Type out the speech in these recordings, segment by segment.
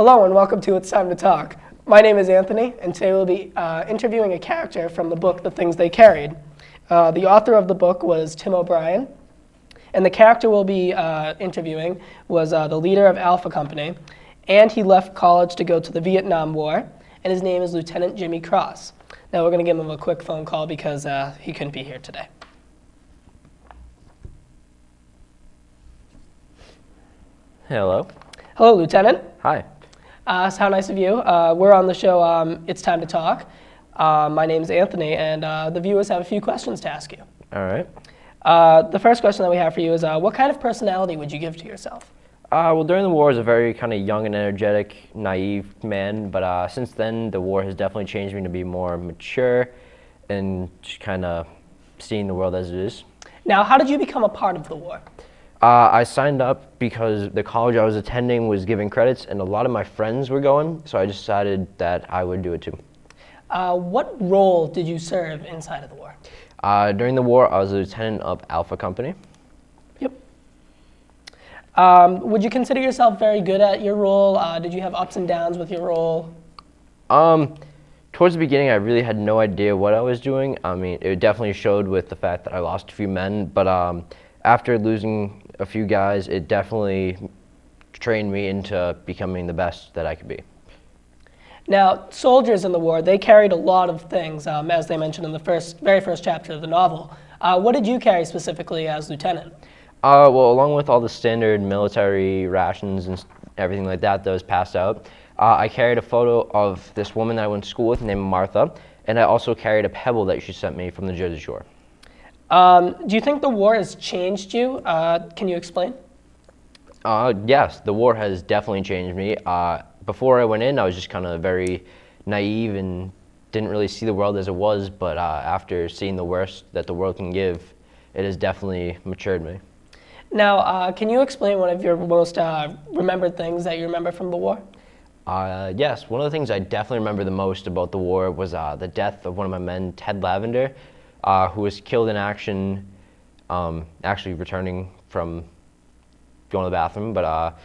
Hello and welcome to It's Time to Talk. My name is Anthony, and today we'll be interviewing a character from the book The Things They Carried. The author of the book was Tim O'Brien, and the character we'll be interviewing was the leader of Alpha Company, and he left college to go to the Vietnam War, and his name is Lieutenant Jimmy Cross. Now we're going to give him a quick phone call because he couldn't be here today. Hello. Hello, Lieutenant. Hi. So how nice of you. We're on the show It's Time to Talk. My name's Anthony, and the viewers have a few questions to ask you. All right. The first question that we have for you is, what kind of personality would you give to yourself? Well, during the war, I was a very kind of young and energetic, naive man, but since then, the war has definitely changed me to be more mature and just kind of seeing the world as it is. Now, how did you become a part of the war? I signed up because the college I was attending was giving credits, and a lot of my friends were going, so I decided that I would do it too. What role did you serve inside of the war? During the war, I was a lieutenant of Alpha Company. Yep. Would you consider yourself very good at your role? Did you have ups and downs with your role? Towards the beginning, I really had no idea what I was doing. I mean, it definitely showed with the fact that I lost a few men, but after losing a few guys, it definitely trained me into becoming the best that I could be. Now, soldiers in the war, they carried a lot of things, as they mentioned in the very first chapter of the novel. What did you carry specifically as lieutenant? Well, along with all the standard military rations and everything like that was passed out, I carried a photo of this woman that I went to school with named Martha, and I also carried a pebble that she sent me from the Jersey Shore. Do you think the war has changed you? Can you explain? Yes, the war has definitely changed me. Before I went in, I was just kind of very naive and didn't really see the world as it was, but after seeing the worst that the world can give, it has definitely matured me. Now, can you explain one of your most remembered things that you remember from the war? Yes, one of the things I definitely remember the most about the war was the death of one of my men, Ted Lavender, who was killed in action, actually returning from going to the bathroom, but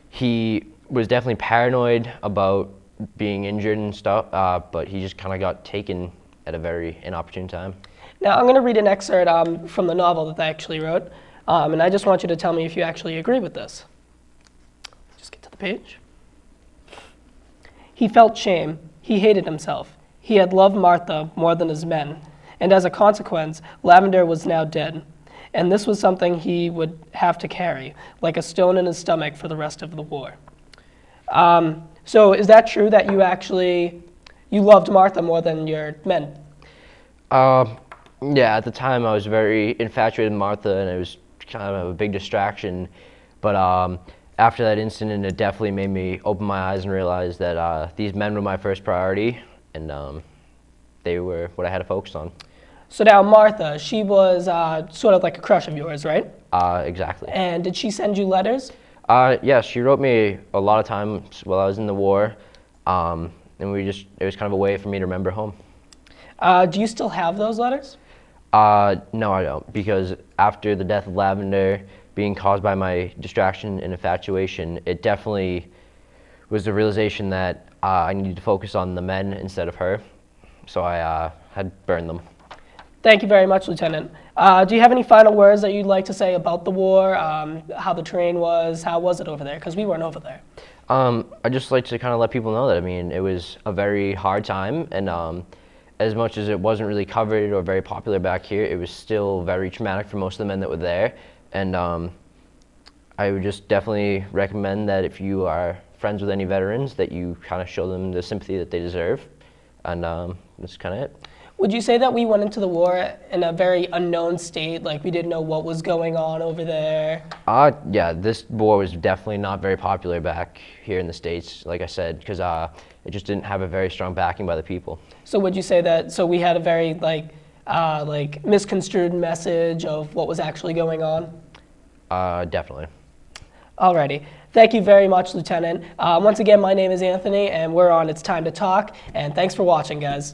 he was definitely paranoid about being injured and stuff, but he just kind of got taken at a very inopportune time. Now, I'm going to read an excerpt from the novel that I actually wrote, and I just want you to tell me if you actually agree with this. Just get to the page. He felt shame. He hated himself. He had loved Martha more than his men, and as a consequence, Lavender was now dead. And this was something he would have to carry, like a stone in his stomach for the rest of the war. So is that true that you loved Martha more than your men? Yeah, at the time I was very infatuated with Martha, and it was kind of a big distraction. But after that incident, it definitely made me open my eyes and realize that these men were my first priority, and they were what I had to focus on. So now Martha, she was sort of like a crush of yours, right? Exactly. And did she send you letters? Yeah, she wrote me a lot of times while I was in the war, and it was kind of a way for me to remember home. Do you still have those letters? No, I don't, because after the death of Lavender being caused by my distraction and infatuation, it definitely was the realization that I needed to focus on the men instead of her, so I had burned them. Thank you very much, Lieutenant. Do you have any final words that you'd like to say about the war, how the terrain was, how was it over there? Because we weren't over there. I'd just like to kind of let people know that, I mean, it was a very hard time, and as much as it wasn't really covered or very popular back here, it was still very traumatic for most of the men that were there, and I would just definitely recommend that if you are friends with any veterans, that you kind of show them the sympathy that they deserve, and that's kind of it. Would you say that we went into the war in a very unknown state, like we didn't know what was going on over there? Yeah, this war was definitely not very popular back here in the States, like I said, because it just didn't have a very strong backing by the people. So would you say that, so we had a very misconstrued message of what was actually going on? Definitely. Alrighty. Thank you very much, Lieutenant. Once again, my name is Anthony, and we're on It's Time to Talk, and thanks for watching, guys.